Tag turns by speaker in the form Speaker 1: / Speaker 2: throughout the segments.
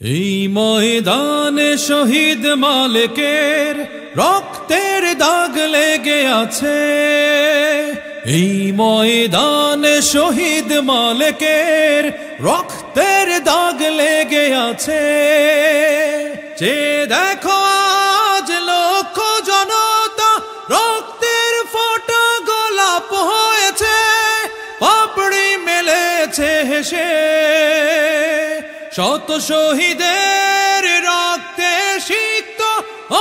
Speaker 1: এই ময়দানে শহীদ মালেকের রক্তের দাগ লেগে আছে। এই ময়দানে শহীদ মালেকের রক্তের দাগ লেগে আছে। যে দেখো আজ লক্ষ জনতা রক্তের ফোঁটা গোলাপ হয়েছে, পাপড়ি মেলেছে হেসে। শত শহীদের রক্তে সিক্ত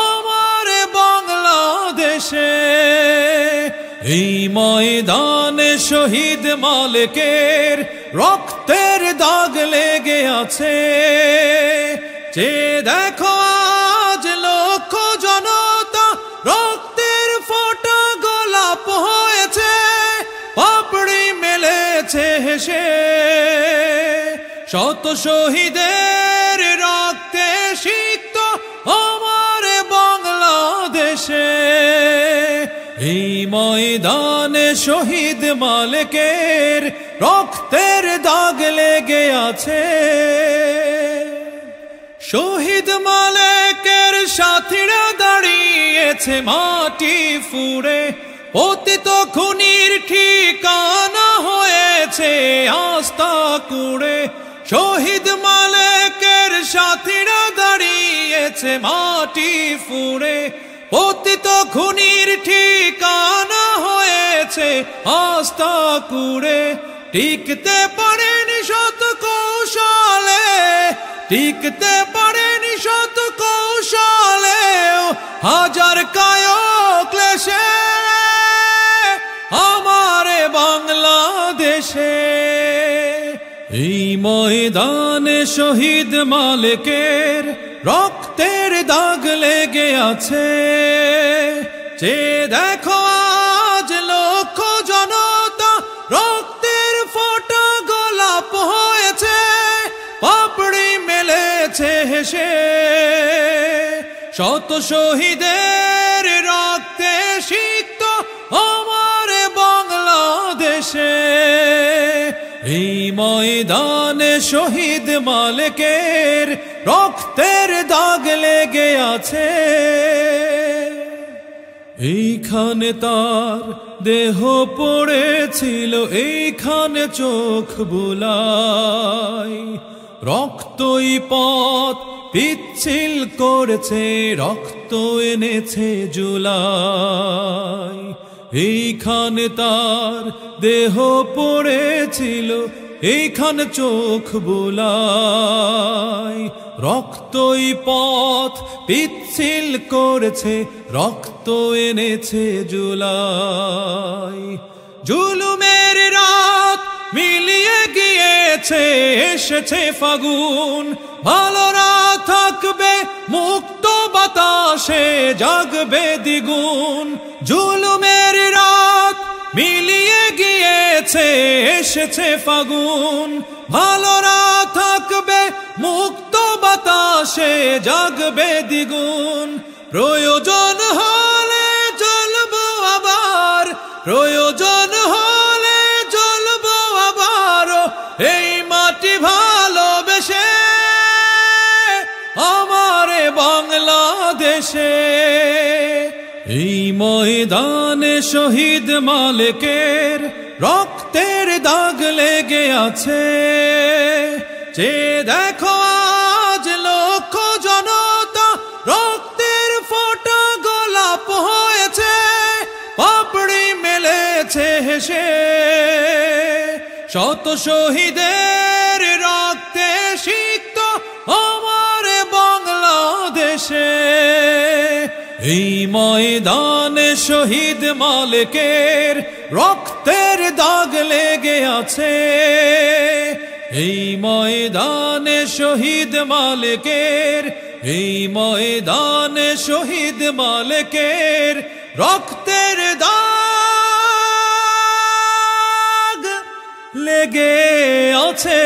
Speaker 1: আমার বাংলাদেশে। এই ময়দানে শহীদ মালেকের রক্তের দাগ লেগে আছে। যে দেখো আজ লক্ষ জনতা রক্তের ফোঁটা গোলাপ হয়েছে, পাপড়ি মেলেছে হেসে। শত শহীদের রক্তে সিক্ত আমার বাংলাদেশে। এই ময়দানে শহীদ মালেকের রক্তের দাগ লেগে আছে। শহীদ মালেকের সাথীরা দাঁড়িয়েছে মাটি ফুঁড়ে, পতিত খুনির ঠিকানা হয়েছে আস্থা কুড়ে। শহীদ মালেকের সাথীরা দাঁড়িয়েছে মাটি ফুঁড়ে, পতিত খুনির ঠিকানা হয়েছে আস্থা কুড়ে। টিকতে পারেনি শত কৌশলে, টিকতে পারেনি শত কৌশলে, হাজার কায়ক ক্লেশে আমার বাংলাদেশে। এই ময়দানে শহীদ মালেকের রক্তের দাগ লেগে আছে। যে দেখো আজ লক্ষ জনতা রক্তের ফোঁটা গোলাপ হয়েছে, পাপড়ি মেলেছে হেসে। শত শহীদের রক্তে সিক্ত আমার বাংলাদেশে। এই ময়দানে শহীদ মালেকের রক্তের দাগ লেগে আছে। এইখানে তার দেহ পড়েছিল, এইখানে চোখ বুলাই। রক্তই পথ পিচ্ছিল করেছে, রক্ত এনেছে জুলাই। এইখানে তার দেহ পড়েছিল, এইখানে চোখ বুলাই। রক্তই পথ পিচ্ছিল করেছে, রক্ত এনেছে জুলাই। জুলুমের রাত মিলিয়ে গিয়েছে, এসেছে ফাগুন। ভালোরা থাকবে মুক্ত বাতাসে, জাগবে দ্বিগুণ। জুলুমের রাত মিলিয়ে গিয়েছে, এসেছে ফাগুন। ভালোরা থাকবে মুক্ত বাতাসে, জাগবে দ্বিগুণ। প্রয়োজন হলে জ্বলবো আবার, প্রয়োজন হলে জ্বলবো আবার, এই মাটি ভালোবেসে আমার বাংলাদেশে। এই ময়দানে শহীদ মালেকের রক্তের দাগ লেগে আছে। যে দেখো আজ লক্ষ জনতা রক্তের ফোঁটা গোলাপ হয়েছে, পাপড়ি মেলেছে হেসে। শত শহীদের রক্তে সিক্ত আমার বাংলাদেশে। এই ময়দানে শহীদ মালেকের রক্তের দাগ লেগে আছে। এই ময়দানে শহীদ মালেকের, এই ময়দানে শহীদ মালেকের রক্তের দাগ লেগে আছে।